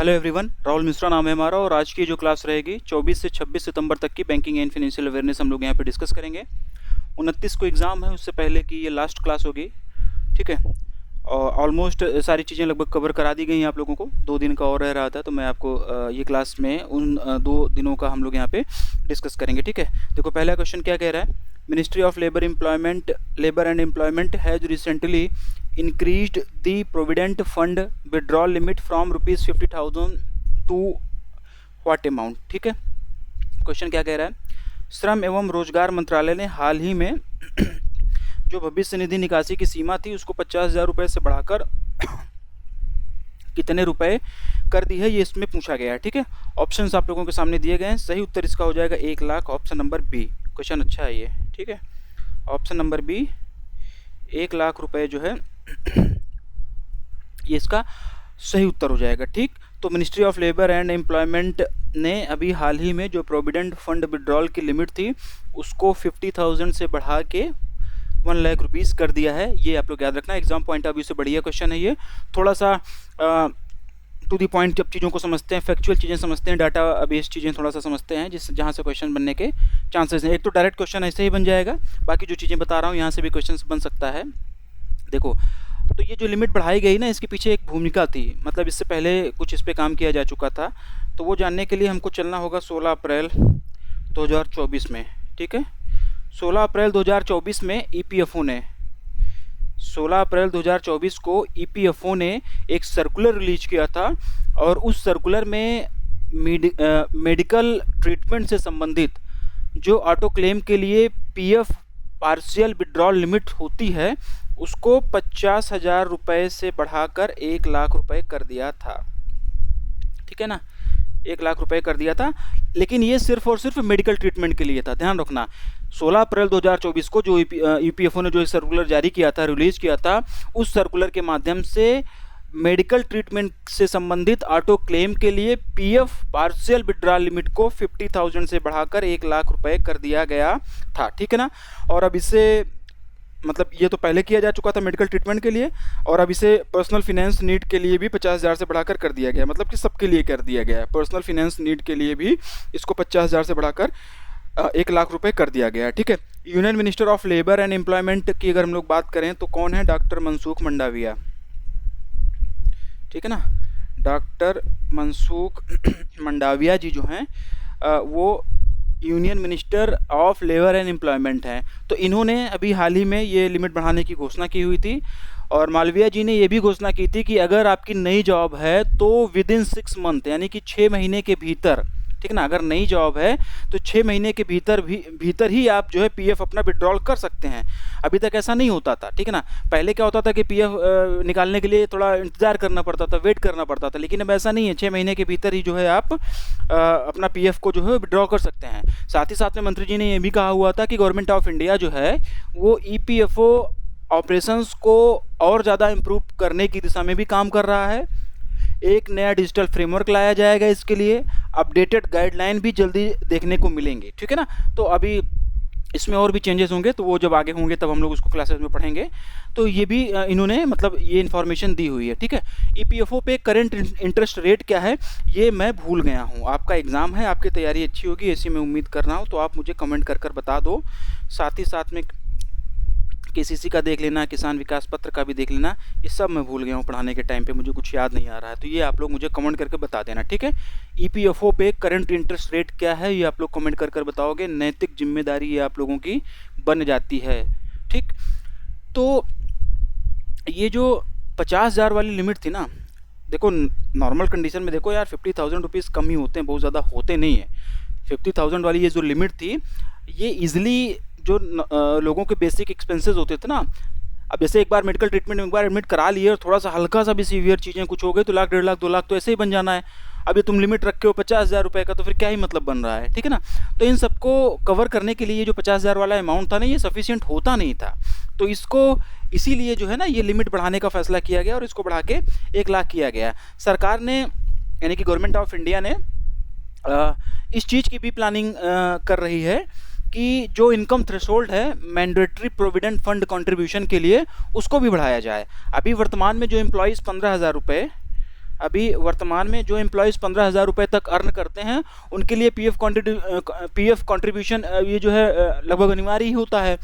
Hello everyone, Rahul Mishra नाम है हमारा और आज की जो क्लास रहेगी 24 से 26 सितंबर तक की बैंकिंग एंड फाइनेंशियल अवेयरनेस हम लोग यहाँ पे डिस्कस करेंगे। 29 को एग्ज़ाम है, उससे पहले की ये लास्ट क्लास होगी। ठीक है, और ऑलमोस्ट सारी चीज़ें लगभग कवर करा दी गई हैं आप लोगों को। 2 दिन का और रह रहा था, तो मैं आपको ये क्लास में उन 2 दिनों का हम लोग यहाँ पे डिस्कस करेंगे। ठीक है, देखो पहला क्वेश्चन क्या कह रहा है। Ministry of labour and employment has recently increased the provident fund withdrawal limit from ₹50,000 to what amount। ठीक है, क्वेश्चन क्या कह रहा है। श्रम एवं रोजगार मंत्रालय ने हाल ही में जो भविष्य निधि निकासी की सीमा थी उसको 50,000 रुपये से बढ़ाकर कितने रुपए कर दी है, ये इसमें पूछा गया है। ठीक है, ऑप्शंस आप लोगों के सामने दिए गए हैं। सही उत्तर इसका हो जाएगा 1 lakh, option number B. Question अच्छा है ये। ठीक है, ऑप्शन नंबर बी 1 लाख रुपए जो है ये इसका सही उत्तर हो जाएगा। ठीक, तो ministry of labour and employment ने अभी हाल ही में जो प्रोविडेंट फंड विड्रॉल की लिमिट थी उसको 50,000 से बढ़ा के 1 लाख रुपीज़ कर दिया है। ये आप लोग याद रखना, एग्जाम पॉइंट ऑफ व्यू से बढ़िया क्वेश्चन है ये। थोड़ा सा टू दी पॉइंट जब चीज़ों को समझते हैं, फैक्चुअल चीज़ें समझते हैं, डाटा बेस्ड चीज़ें थोड़ा सा समझते हैं, जिस जहाँ से क्वेश्चन बनने के चांसेस हैं। एक तो डायरेक्ट क्वेश्चन ऐसे ही बन जाएगा, बाकी जो चीज़ें बता रहा हूँ यहाँ से भी क्वेश्चन बन सकता है। देखो, तो ये जो लिमिट बढ़ाई गई ना, इसके पीछे एक भूमिका थी, मतलब इससे पहले कुछ इस पे काम किया जा चुका था। तो वो जानने के लिए हमको चलना होगा 16 अप्रैल 2024 में। ठीक है, 16 अप्रैल 2024 में ईपीएफओ ने 16 अप्रैल 2024 को ईपीएफओ ने एक सर्कुलर रिलीज किया था और उस सर्कुलर में मेडिकल ट्रीटमेंट से संबंधित जो ऑटो क्लेम के लिए पीएफ पार्शियल विड्रॉल लिमिट होती है उसको 50,000 रुपये से बढ़ाकर 1 लाख रुपये कर दिया था। ठीक है ना, 1 लाख रुपये कर दिया था, लेकिन ये सिर्फ और सिर्फ मेडिकल ट्रीटमेंट के लिए था। ध्यान रखना, 16 अप्रैल 2024 को जो ईपीएफओ ने जो सर्कुलर जारी किया था, रिलीज किया था, उस सर्कुलर के माध्यम से मेडिकल ट्रीटमेंट से संबंधित ऑटो क्लेम के लिए पीएफ पार्शियल विड्रॉल लिमिट को 50,000 से बढ़ाकर 1 लाख रुपये कर दिया गया था। ठीक है ना, और अब इसे मतलब ये तो पहले किया जा चुका था मेडिकल ट्रीटमेंट के लिए, और अब इसे पर्सनल फाइनेंस नीड के लिए भी 50,000 से बढ़ाकर कर दिया गया, मतलब कि सबके लिए कर दिया गया है। पर्सनल फाइनेंस नीड के लिए भी इसको 50,000 से बढ़ाकर 1 लाख रुपए कर दिया गया है। ठीक है, union minister of labour and employment की अगर हम लोग बात करें तो कौन है, डॉक्टर मनसुख मंडाविया। ठीक है ना, डॉक्टर मनसुख मंडाविया जी जो हैं वो union minister of labour and employment हैं। तो इन्होंने अभी हाल ही में ये लिमिट बढ़ाने की घोषणा की हुई थी, और मालवीया जी ने ये भी घोषणा की थी कि अगर आपकी नई जॉब है तो विदिन 6 मंथ यानी कि 6 महीने के भीतर, ठीक ना, अगर नई जॉब है तो 6 महीने के भीतर ही आप जो है पीएफ अपना विड्रॉल कर सकते हैं। अभी तक ऐसा नहीं होता था। ठीक है ना, पहले क्या होता था कि पीएफ निकालने के लिए थोड़ा इंतज़ार करना पड़ता था, वेट करना पड़ता था, लेकिन अब ऐसा नहीं है। 6 महीने के भीतर ही जो है आप अपना पीएफ को जो है विड्रॉ कर सकते हैं। साथ ही साथ में मंत्री जी ने ये भी कहा हुआ था कि गवर्नमेंट ऑफ इंडिया जो है वो ईपीएफओ ऑपरेशंस को और ज़्यादा इम्प्रूव करने की दिशा में भी काम कर रहा है। एक नया डिजिटल फ्रेमवर्क लाया जाएगा इसके लिए, अपडेटेड गाइडलाइन भी जल्दी देखने को मिलेंगे। ठीक है ना, तो अभी इसमें और भी चेंजेस होंगे, तो वो जब आगे होंगे तब हम लोग उसको क्लासेस में पढ़ेंगे। तो ये भी इन्होंने मतलब ये इन्फॉर्मेशन दी हुई है। ठीक है, ईपीएफओ पे करंट इंटरेस्ट रेट क्या है ये मैं भूल गया हूँ। आपका एग्ज़ाम है, आपकी तैयारी अच्छी होगी ऐसी मैं उम्मीद कर रहा हूँ, तो आप मुझे कमेंट कर बता दो। साथ ही साथ में केसीसी का देख लेना, किसान विकास पत्र का भी देख लेना, ये सब मैं भूल गया हूँ पढ़ाने के टाइम पे, मुझे कुछ याद नहीं आ रहा है, तो ये आप लोग मुझे कमेंट करके बता देना। ठीक है, ईपीएफओ पे करंट इंटरेस्ट रेट क्या है ये आप लोग कमेंट कर बताओगे। नैतिक जिम्मेदारी ये आप लोगों की बन जाती है। ठीक, तो ये जो 50,000 वाली लिमिट थी ना, देखो नॉर्मल कंडीशन में देखो यार 50,000 रुपीज़ कम ही होते हैं, बहुत ज़्यादा होते नहीं है। 50,000 वाली ये जो लिमिट थी ये ईजिली जो लोगों के बेसिक एक्सपेंसेस होते थे ना, अब जैसे एक बार मेडिकल ट्रीटमेंट में एक बार एडमिट करा लिए और थोड़ा सा हल्का सा भी सीवियर चीज़ें कुछ हो गई तो 1,00,000, 1.5 लाख, 2 लाख तो ऐसे ही बन जाना है। अब ये तुम लिमिट रखे हो 50,000 रुपये का, तो फिर क्या ही मतलब बन रहा है। ठीक है ना, तो इन सबको कवर करने के लिए जो 50,000 वाला अमाउंट था ना, ये सफिशिएंट होता नहीं था, तो इसको इसीलिए जो है ना ये लिमिट बढ़ाने का फैसला किया गया और इसको बढ़ा के 1 लाख किया गया। सरकार ने यानी कि गवर्नमेंट ऑफ इंडिया ने इस चीज़ की भी प्लानिंग कर रही है कि जो इनकम थ्रेशोल्ड है मैंडेटरी प्रोविडेंट फंड कंट्रीब्यूशन के लिए उसको भी बढ़ाया जाए। अभी वर्तमान में जो एम्प्लॉयज़ 15,000 रुपये अभी वर्तमान में जो एम्प्लॉयज़ 15,000 रुपये तक अर्न करते हैं उनके लिए पीएफ कंट्रीब्यूशन ये जो है लगभग अनिवार्य ही होता है,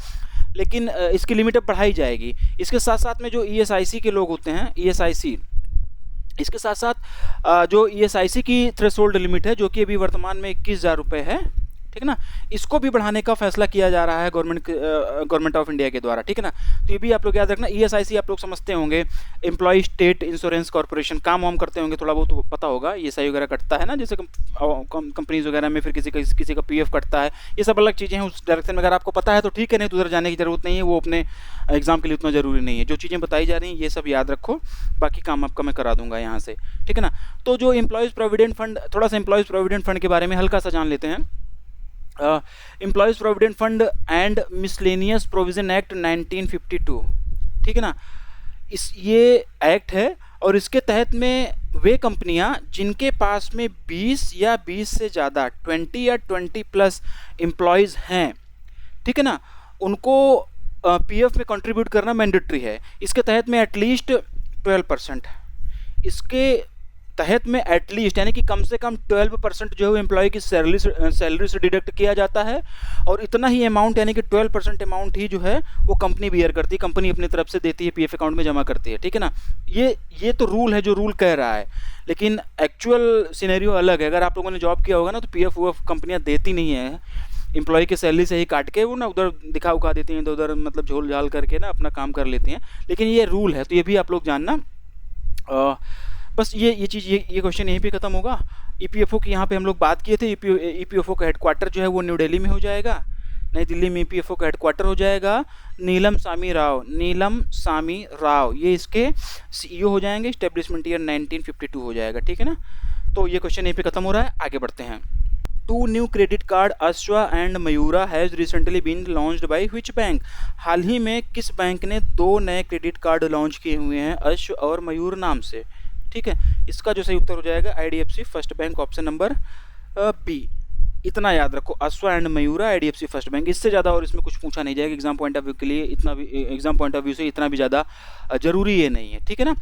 लेकिन इसकी लिमिट अब बढ़ाई जाएगी। इसके साथ साथ में जो ईएसआईसी के लोग होते हैं, ईएसआईसी, इसके साथ साथ जो ईएसआईसी की थ्रेशोल्ड लिमिट है जो कि अभी वर्तमान में 21,000 रुपये है, ठीक है ना, इसको भी बढ़ाने का फैसला किया जा रहा है गवर्नमेंट ऑफ इंडिया के द्वारा, ठीक है ना। तो ये भी आप लोग याद रखना। ईएसआईसी आप लोग समझते होंगे, एम्प्लॉय स्टेट इंश्योरेंस कॉर्पोरेशन, काम वाम करते होंगे, थोड़ा बहुत तो पता होगा, ईएसआई वगैरह कटता है ना, जैसे कंपनीज वगैरह में फिर किसी का पीएफ कटता है, ये सब अलग चीज़ें हैं। उस डायरेक्शन में अगर आपको पता है तो ठीक है, नहीं तो उधर जाने की जरूरत नहीं है, वो अपने एग्जाम के लिए उतना ज़रूरी नहीं है। जो चीज़ें बताई जा रही हैं ये सब याद रखो, बाकी काम आपका मैं करा दूंगा यहाँ से, ठीक है ना। तो जो एम्प्लॉयज़ प्रोविडेंट फंड, थोड़ा सा एम्प्लॉयज़ प्रोविडेंट फंड के बारे में हल्का सा जान लेते हैं। Employees provident fund and miscellaneous provision act 1952, ठीक है ना, ये एक्ट है और इसके तहत में वे कंपनियां जिनके पास में 20 या 20 से ज़्यादा 20 या 20+ एम्प्लॉयज़ हैं, ठीक है ना, उनको पीएफ में कंट्रीब्यूट करना मैंडेटरी है। इसके तहत में एटलीस्ट 12%, इसके तहत में एटलीस्ट यानी कि कम से कम 12% जो है एम्प्लॉय की सैलरी से डिडक्ट किया जाता है, और इतना ही अमाउंट यानी कि 12% अमाउंट ही जो है वो कंपनी बियर करती है, कंपनी अपनी तरफ से देती है, पीएफ अकाउंट में जमा करती है, ठीक है ना। ये तो रूल है जो रूल कह रहा है, लेकिन एक्चुअल सिनेरियो अलग है। अगर आप लोगों ने जॉब किया होगा ना तो पीएफ वो कंपनियाँ देती नहीं है, एम्प्लॉय की सैलरी से ही काट के वो ना उधर दिखा उखा देती हैं, उधर मतलब झोल झाल करके ना अपना काम कर लेती हैं, लेकिन ये रूल है, तो ये भी आप लोग जानना। बस ये चीज़, ये क्वेश्चन यहीं पे ख़त्म होगा। ईपीएफओ की यहाँ पे हम लोग बात किए थे। ईपीएफओ का हेडक्वार्टर जो है वो न्यू दिल्ली में हो जाएगा, नई दिल्ली में ईपीएफओ का हेडक्वार्टर हो जाएगा। नीलम सामी राव ये इसके सीईओ हो जाएंगे। इस्टेब्लिशमेंट ईयर 1952 हो जाएगा, ठीक है ना। तो ये क्वेश्चन यहीं पे ख़त्म हो रहा है, आगे बढ़ते हैं। 2 new credit card Ashwa and Mayura has recently been launched by which bank. हाल ही में किस बैंक ने 2 नए क्रेडिट कार्ड लॉन्च किए हुए हैं अश्व और मयूर नाम से, ठीक है। इसका जो सही उत्तर हो जाएगा IDFC First Bank, option number B. इतना याद रखो, Ashwa and Mayura, IDFC First Bank. इससे ज़्यादा और इसमें कुछ पूछा नहीं जाएगा एग्जाम पॉइंट ऑफ व्यू के लिए, इतना भी एग्जाम पॉइंट ऑफ व्यू से इतना भी ज़्यादा जरूरी ये नहीं है, ठीक है ना।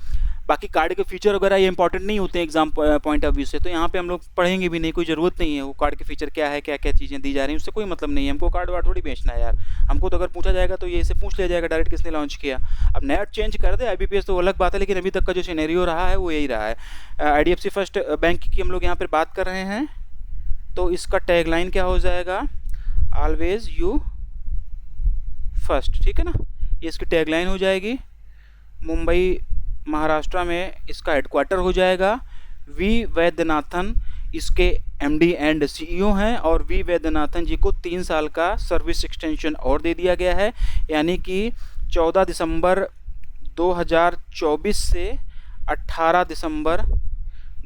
बाकी कार्ड के फीचर वगैरह ये इंपॉर्टेंट नहीं होते हैं एग्जाम पॉइंट ऑफ व्यू से, तो यहाँ पे हम लोग पढ़ेंगे भी नहीं, कोई ज़रूरत नहीं है। वो कार्ड के फीचर क्या है, क्या क्या चीज़ें दी जा रही हैं, उससे कोई मतलब नहीं है। हमको कार्ड वार्ड थोड़ी बेचना है यार, हमको तो अगर पूछा जाएगा तो ये इसे पूछ लिया जाएगा डायरेक्ट किसने लॉन्च किया। अब नया चेंज कर दे आईबीपीएस तो अलग बात है, लेकिन अभी तक का जो सिनेरियो रहा है वो यही रहा है। आईडीएफसी फर्स्ट बैंक की हम लोग यहाँ पर बात कर रहे हैं, तो इसका टैगलाइन क्या हो जाएगा, ऑलवेज यू फर्स्ट, ठीक है ना, ये इसकी टैगलाइन हो जाएगी। मुंबई महाराष्ट्र में इसका हेडक्वार्टर हो जाएगा। वी वैद्यनाथन इसके एमडी एंड सीईओ हैं, और वी वैद्यनाथन जी को 3 साल का सर्विस एक्सटेंशन और दे दिया गया है, यानी कि 14 दिसंबर 2024 से 18 दिसंबर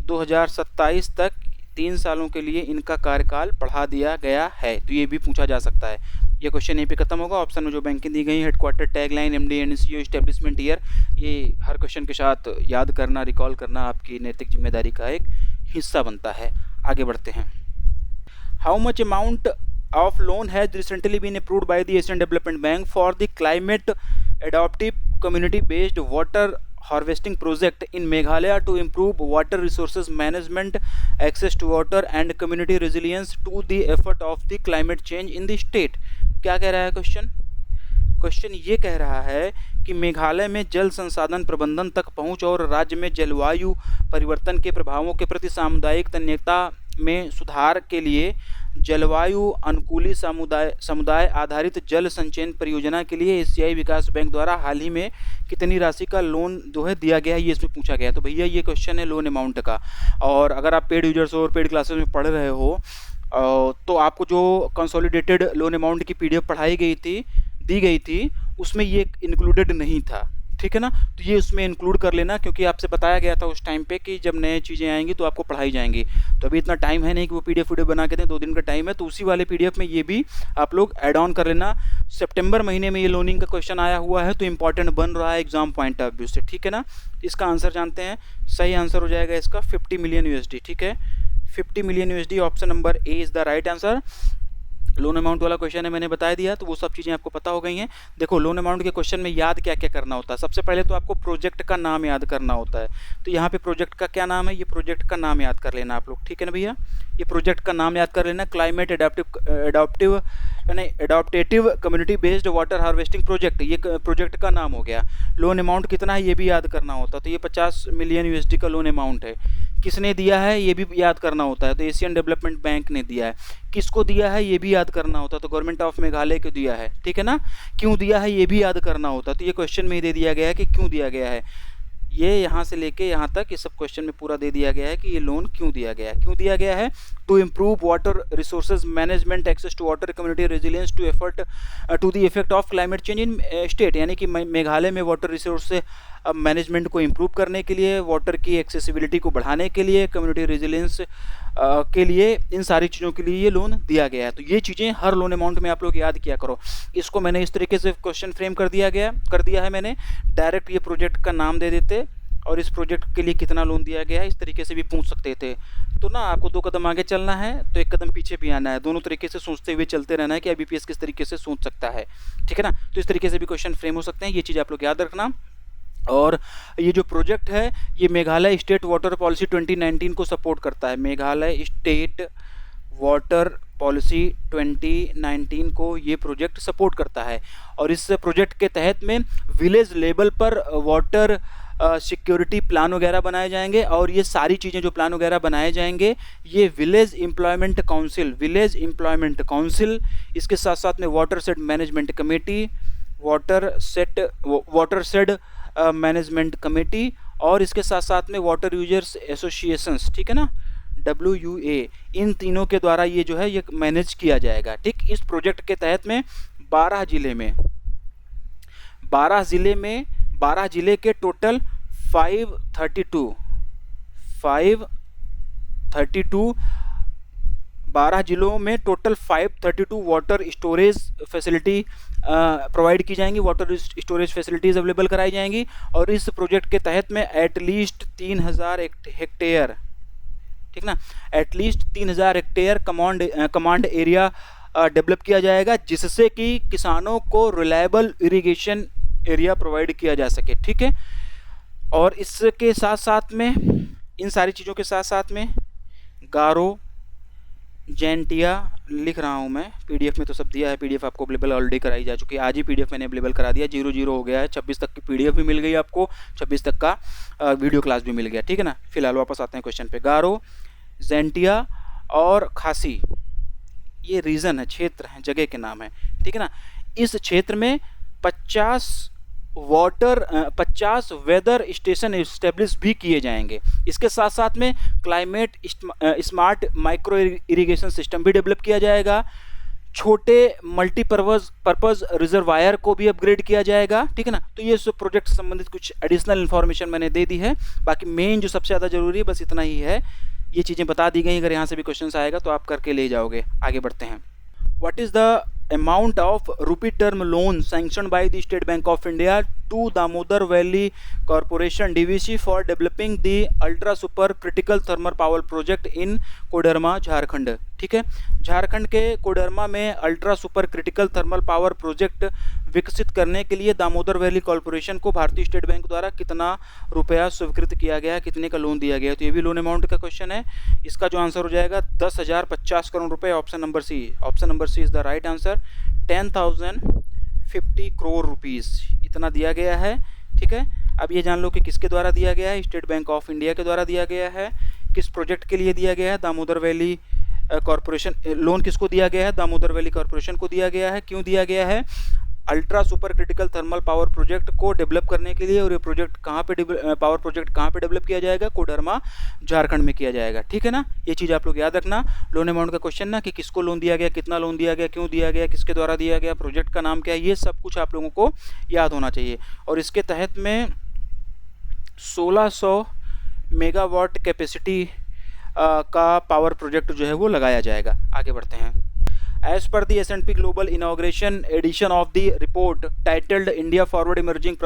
2027 तक 3 सालों के लिए इनका कार्यकाल बढ़ा दिया गया है। तो ये भी पूछा जा सकता है। ये क्वेश्चन यहीं पे खत्म होगा। ऑप्शन में जो बैंकें दी गई, headquarter, tagline, MD and CEO, establishment year, ये हर क्वेश्चन के साथ याद करना, रिकॉल करना आपकी नैतिक जिम्मेदारी का एक हिस्सा बनता है। आगे बढ़ते हैं। How much amount of loan has recently been approved by the Asian Development Bank for the climate adaptive community based water harvesting project in Meghalaya to improve water resources management, access to water and community resilience to the effort of the climate change in the state। क्या कह रहा है question ये कह रहा है कि मेघालय में जल संसाधन प्रबंधन तक पहुंच और राज्य में जलवायु परिवर्तन के प्रभावों के प्रति सामुदायिक तन्यता में सुधार के लिए जलवायु अनुकूली समुदाय आधारित जल संचयन परियोजना के लिए एशियाई विकास बैंक द्वारा हाल ही में कितनी राशि का लोन जो है दिया गया है, ये इसमें पूछा गया है। तो भैया ये क्वेश्चन है लोन अमाउंट का, और अगर आप पेड यूजर्स और पेड क्लासेस में पढ़ रहे हो तो आपको जो कंसोलिडेटेड लोन अमाउंट की पीडीएफ दी गई थी उसमें ये इंक्लूडेड नहीं था, ठीक है ना। तो ये उसमें इंक्लूड कर लेना, क्योंकि आपसे बताया गया था उस टाइम पे कि जब नए चीज़ें आएंगी तो आपको पढ़ाई जाएंगी। तो अभी इतना टाइम है नहीं कि वो पीडीएफ बना के दें, 2 दिन का टाइम है, तो उसी वाले पीडीएफ में ये भी आप लोग ऐड ऑन कर लेना। सितंबर महीने में ये लोनिंग का क्वेश्चन आया हुआ है, तो इंपॉर्टेंट बन रहा है एग्जाम पॉइंट ऑफ व्यू से, ठीक है ना। इसका आंसर जानते हैं, सही आंसर हो जाएगा इसका 50 मिलियन यूएसडी, ठीक है, 50 million USD. Option number A is the right answer. Loan amount वाला क्वेश्चन है, मैंने बता दिया, तो वो सब चीज़ें आपको पता हो गई हैं। देखो लोन अमाउंट के क्वेश्चन में याद क्या क्या करना होता है। सबसे पहले तो आपको प्रोजेक्ट का नाम याद करना होता है। तो यहाँ पे प्रोजेक्ट का क्या नाम है, ये प्रोजेक्ट का नाम याद कर लेना आप लोग, ठीक है ना भैया। ये प्रोजेक्ट का नाम याद कर लेना, climate adaptive community based water harvesting project, ये प्रोजेक्ट का नाम हो गया। लोन अमाउंट कितना है ये भी याद करना होता है। तो ये 50 मिलियन USD का लोन अमाउंट है। किसने दिया है ये भी याद करना होता है। तो एशियन डेवलपमेंट बैंक ने दिया है। किसको दिया है ये भी याद करना होता है। तो गवर्नमेंट ऑफ मेघालय को दिया है, ठीक है ना। क्यों दिया है ये भी याद करना होता है। तो ये क्वेश्चन में ही दे दिया गया है कि क्यों दिया गया है। ये यहाँ से लेके यहाँ तक ये सब क्वेश्चन में पूरा दे दिया गया है कि ये लोन क्यों दिया गया है। क्यों दिया गया है, to improve water resources management, access to water, community resilience to effort to the effect of climate change in state, यानी कि मेघालय में वाटर रिसोर्स मैनेजमेंट को इम्प्रूव करने के लिए, वाटर की एक्सेसिबिलिटी को बढ़ाने के लिए, कम्युनिटी रेजिलियंस के लिए, इन सारी चीज़ों के लिए ये लोन दिया गया है। तो ये चीज़ें हर लोन अमाउंट में आप लोग याद किया करो। इसको मैंने इस तरीके से क्वेश्चन फ्रेम कर दिया है मैंने। डायरेक्ट ये प्रोजेक्ट का नाम दे देते और इस प्रोजेक्ट के लिए कितना लोन दिया गया है, इस तरीके से भी पूछ सकते थे। तो ना आपको 2 कदम आगे चलना है तो 1 कदम पीछे भी आना है। दोनों तरीके से सोचते हुए चलते रहना है कि IBPS किस तरीके से सोच सकता है, ठीक है ना। तो इस तरीके से भी क्वेश्चन फ्रेम हो सकते हैं, ये चीज़ आप लोग याद रखना। और ये जो प्रोजेक्ट है ये मेघालय स्टेट वाटर पॉलिसी 2019 को सपोर्ट करता है। मेघालय स्टेट वाटर पॉलिसी 2019 को ये प्रोजेक्ट सपोर्ट करता है। और इस प्रोजेक्ट के तहत में विलेज लेवल पर वाटर सिक्योरिटी प्लान वगैरह बनाए जाएंगे। और ये सारी चीज़ें जो प्लान वगैरह बनाए जाएंगे ये विलेज एम्प्लॉयमेंट काउंसिल, इसके साथ साथ में water said management committee, water said management committee, और इसके साथ साथ में वाटर यूजर्स एसोसिएशंस, ठीक है ना, WUA, इन तीनों के द्वारा ये जो है ये मैनेज किया जाएगा। ठीक, इस प्रोजेक्ट के तहत में 12 जिले के टोटल 12 जिलों में total 532 water storage facility provide की जाएंगी, वाटर स्टोरेज फैसिलिटीज़ अवेलेबल कराई जाएंगी। और इस प्रोजेक्ट के तहत में एटलीस्ट 3000 हेक्टेयर, ठीक ना, at least 3000 hectare command area develop किया जाएगा, जिससे कि किसानों को रिलायबल इरिगेशन एरिया प्रोवाइड किया जा सके। ठीक है, और इसके साथ साथ में, इन सारी चीज़ों के साथ साथ में गारो, जैंटिया लिख रहा हूँ मैं, PDF में तो सब दिया है। PDF आपको अवेलेबल ऑलरेडी कराई जा चुकी है, आज ही PDF मैंने अवेलेबल करा दिया। 00 हो गया है, 26 तक की PDF भी मिल गई आपको, 26 तक का वीडियो क्लास भी मिल गया। ठीक है ना, फिलहाल वापस आते हैं क्वेश्चन पे। गारो, जैंटिया और खासी ये रीजन है, क्षेत्र है, जगह के नाम है। ठीक है ना, इस क्षेत्र में 50 वेदर स्टेशन इस्टेब्लिश भी किए जाएंगे। इसके साथ साथ में climate smart micro irrigation system भी डेवलप किया जाएगा। छोटे मल्टीपर्पज रिजर्वायर को भी अपग्रेड किया जाएगा। ठीक है ना, तो ये सब प्रोजेक्ट से संबंधित कुछ एडिशनल इन्फॉर्मेशन मैंने दे दी है। बाकी मेन जो सबसे ज़्यादा जरूरी है बस इतना ही है, ये चीज़ें बता दी गई। अगर यहाँ से भी क्वेश्चन आएगा तो आप करके ले जाओगे। आगे बढ़ते हैं। What is the amount of rupee term loan sanctioned by the State Bank of India to Damodar Valley Corporation DVC for developing the ultra super critical thermal power project in Koderma, Jharkhand. ठीक है, झारखंड के कोडरमा में ultra super critical thermal power project विकसित करने के लिए Damodar valley corporation को भारतीय स्टेट बैंक द्वारा कितना रुपया स्वीकृत किया गया, कितने का लोन दिया गया। तो ये भी लोन अमाउंट का क्वेश्चन है। इसका जो आंसर हो जाएगा 10,050 करोड़ रुपए, option number C. Option number C is the right answer. 10,050 crore rupees इतना दिया गया है। ठीक है, अब ये जान लो कि किसके द्वारा दिया गया है, स्टेट बैंक ऑफ इंडिया के द्वारा दिया गया है। किस प्रोजेक्ट के लिए दिया गया है, दामोदर वैली कॉर्पोरेशन। लोन किसको दिया गया है, दामोदर वैली कॉर्पोरेशन को दिया गया है। क्यों दिया गया है, ultra super critical thermal power project को डेवलप करने के लिए। और ये प्रोजेक्ट कहाँ पे पावर प्रोजेक्ट कहाँ पे डेवलप किया जाएगा, कोडरमा, झारखंड में किया जाएगा। ठीक है ना, ये चीज़ आप लोग याद रखना। लोन अमाउंट का क्वेश्चन ना, कि किसको लोन दिया गया, कितना लोन दिया गया, क्यों दिया गया, किसके द्वारा दिया गया, प्रोजेक्ट का नाम क्या है, ये सब कुछ आप लोगों को याद होना चाहिए। और इसके तहत में 1600 मेगावाट कैपेसिटी का पावर प्रोजेक्ट जो है वो लगाया जाएगा। आगे बढ़ते हैं। As per the S&P Global inauguration edition of the report titled India Forward Emerging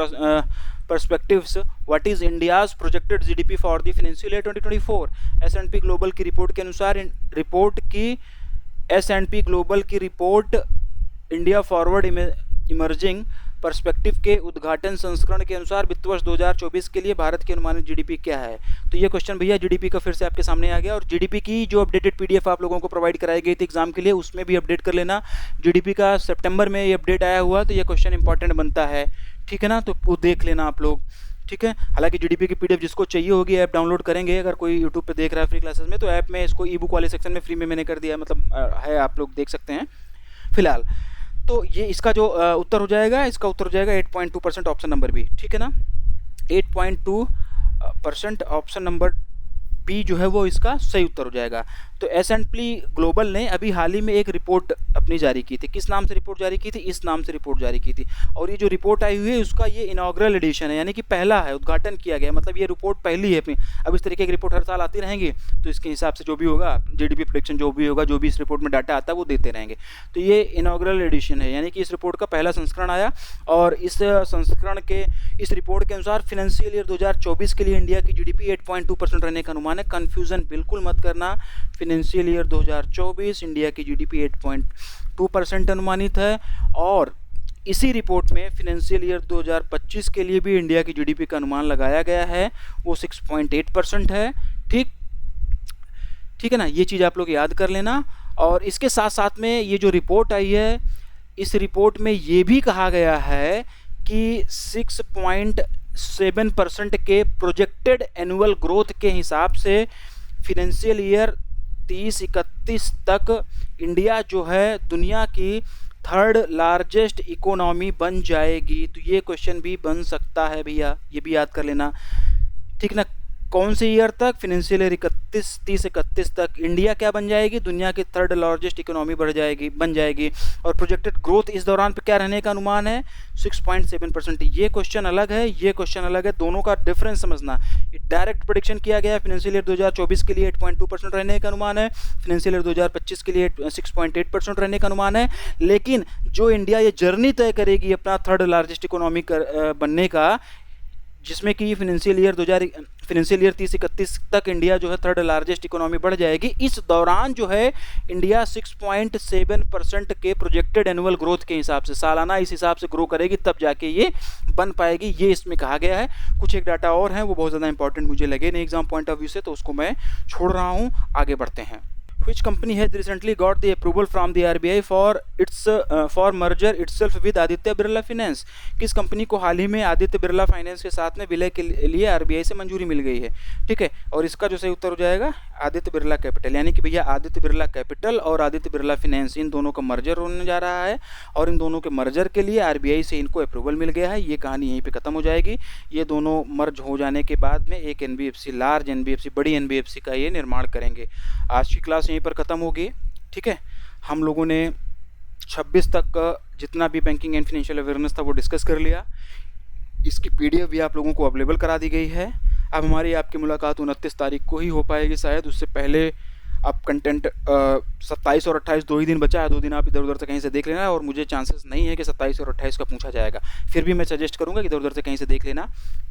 Perspectives, what is India's projected GDP for the financial year 2024? S&P Global की रिपोर्ट के अनुसार, रिपोर्ट की S&P ग्लोबल की report India forward emerging perspective के उद्घाटन संस्करण के अनुसार वित्त वर्ष 2024 के लिए भारत की अनुमानित जीडीपी क्या है। तो ये क्वेश्चन भैया जीडीपी का फिर से आपके सामने आ गया, और जीडीपी की जो अपडेटेड पीडीएफ आप लोगों को प्रोवाइड कराई गई थी एग्जाम के लिए, उसमें भी अपडेट कर लेना। जीडीपी का सितंबर में ये अपडेट आया हुआ, तो ये क्वेश्चन इंपॉर्टेंट बनता है, ठीक है ना, तो वो देख लेना आप लोग, ठीक है। हालांकि जीडीपी की पीडीएफ जिसको चाहिए होगी ऐप डाउनलोड करेंगे, अगर कोई यूट्यूब पे देख रहा है फ्री क्लासेस में, तो ऐप में इसको ई बुक वाले सेक्शन में फ्री में मैंने कर दिया है, मतलब है, आप लोग देख सकते हैं फिलहाल। तो ये इसका जो उत्तर हो जाएगा, इसका उत्तर हो जाएगा 8.2% ऑप्शन नंबर बी, ठीक है ना। 8.2% ऑप्शन नंबर बी जो है वो इसका सही उत्तर हो जाएगा। तो S&P ग्लोबल ने अभी हाल ही में एक रिपोर्ट अपनी जारी की थी। किस नाम से रिपोर्ट जारी की थी? इस नाम से रिपोर्ट जारी की थी। और ये जो रिपोर्ट आई हुई है उसका ये इनॉग्रल एडिशन है, यानी कि पहला है, उद्घाटन किया गया, मतलब ये रिपोर्ट पहली है अपनी। अब इस तरीके की रिपोर्ट हर साल आती रहेंगी, तो इसके हिसाब से जो भी होगा जीडीपी प्रेडिक्शन जो भी होगा, जो भी इस रिपोर्ट में डाटा आता है वो देते रहेंगे। तो ये इनॉग्रल एडिशन है, यानी कि इस रिपोर्ट का पहला संस्करण आया, और इस संस्करण के इस रिपोर्ट के अनुसार फाइनेंशियल ईयर 2024 के लिए इंडिया की जीडीपी 8.2% रहने का अनुमान है। कन्फ्यूज़न बिल्कुल मत करना, फाइनेंशियल ईयर 2024 इंडिया की जीडीपी 8.2% अनुमानित है, और इसी रिपोर्ट में फाइनेंशियल ईयर 2025 के लिए भी इंडिया की जीडीपी का अनुमान लगाया गया है, वो 6.8% है। ठीक है ना, ये चीज़ आप लोग याद कर लेना। और इसके साथ साथ में ये जो रिपोर्ट आई है, इस रिपोर्ट में ये भी कहा गया है कि 6.7% के प्रोजेक्टेड एनुअल ग्रोथ के हिसाब से फाइनेंशियल ईयर 30-31 तक इंडिया जो है दुनिया की थर्ड लार्जेस्ट इकोनॉमी बन जाएगी। तो ये क्वेश्चन भी बन सकता है भैया, ये भी याद कर लेना, ठीक ना। कौन से ईयर तक? फाइनेंशियल ईयर 30-31 तक इंडिया क्या बन जाएगी? दुनिया की थर्ड लार्जेस्ट इकोनॉमी बन जाएगी। और प्रोजेक्टेड ग्रोथ इस दौरान पे क्या रहने का अनुमान है? 6.7%। ये क्वेश्चन अलग है, ये क्वेश्चन अलग है, दोनों का डिफरेंस समझना। डायरेक्ट प्रेडिक्शन किया गया है, फाइनेंशियल ईयर 2024 के लिए 8.2% रहने का अनुमान है, फाइनेंशियल ईयर 2025 के लिए 6.8% रहने का अनुमान है। लेकिन जो इंडिया ये जर्नी तय करेगी अपना थर्ड लार्जेस्ट इकोनॉमी बनने का, जिसमें कि फाइनेंशियल ईयर 30-31 तक इंडिया जो है थर्ड लार्जेस्ट इकोनॉमी बढ़ जाएगी, इस दौरान जो है इंडिया 6.7% के प्रोजेक्टेड एनुअल ग्रोथ के हिसाब से सालाना इस हिसाब से ग्रो करेगी, तब जाके ये बन पाएगी, ये इसमें कहा गया है। कुछ एक डाटा और हैं, वो बहुत ज़्यादा इंपॉर्टेंट मुझे लगे नहीं एग्जाम पॉइंट ऑफ व्यू से, तो उसको मैं छोड़ रहा हूँ, आगे बढ़ते हैं। Which company has recently got the approval from the RBI for merger itself with Aditya Birla finance? किस कंपनी को हाल ही में आदित्य बिरला फाइनेंस के साथ में विलय के लिए आरबीआई से मंजूरी मिल गई है? ठीक है, और इसका जो सही उत्तर हो जाएगा आदित्य बिरला कैपिटल, यानी कि भैया आदित्य बिरला कैपिटल और आदित्य बिरला फाइनेंस, इन दोनों का मर्जर होने जा रहा है, और इन दोनों के मर्जर के लिए आरबीआई से इनको अप्रूवल मिल गया है। ये कहानी यहीं पे ख़त्म हो जाएगी। ये दोनों मर्ज हो जाने के बाद में एक एनबीएफसी, लार्ज एनबीएफसी, बड़ी एनबीएफसी का ये निर्माण करेंगे। आज की क्लास यहीं पर ख़त्म होगी, ठीक है। हम लोगों ने 26 तक का जितना भी बैंकिंग एंड फाइनेंशियल अवेयरनेस था वो डिस्कस कर लिया। इसकी पीडीएफ भी आप लोगों को अवेलेबल करा दी गई है। अब हमारी आपकी मुलाकात 29 तारीख को ही हो पाएगी शायद, उससे पहले आप कंटेंट 27 और 28 दो ही दिन बचा है, 2 दिन आप इधर उधर से कहीं से देख लेना, और मुझे चांसेस नहीं है कि 27 और 28 का पूछा जाएगा, फिर भी मैं सजेस्ट करूंगा कि इधर उधर से कहीं से देख लेना,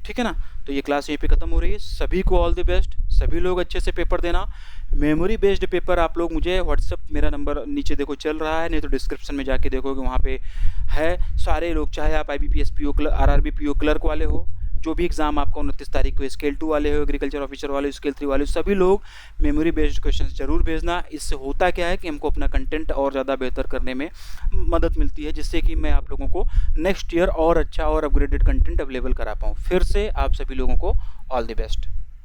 ठीक है ना। तो ये क्लास यहीं पे ख़त्म हो रही है। सभी को ऑल द बेस्ट, सभी लोग अच्छे से पेपर देना। मेमोरी बेस्ड पेपर आप लोग मुझे व्हाट्सअप, मेरा नंबर नीचे देखो चल रहा है, नहीं तो डिस्क्रिप्शन में जाके देखोगे, वहाँ पे है। सारे लोग, चाहे आप IBPS PO clerk, RRB PO clerk वाले हो, जो भी एग्ज़ाम आपका 29 तारीख को, स्केल 2 वाले हो, एग्रीकल्चर ऑफिसर वाले, स्केल 3 वाले, सभी लोग मेमोरी बेस्ड क्वेश्चन ज़रूर भेजना। इससे होता क्या है कि हमको अपना कंटेंट और ज़्यादा बेहतर करने में मदद मिलती है, जिससे कि मैं आप लोगों को नेक्स्ट ईयर और अच्छा और अपग्रेडेड कंटेंट अवेलेबल करा पाऊँ। फिर से आप सभी लोगों को ऑल द बेस्ट।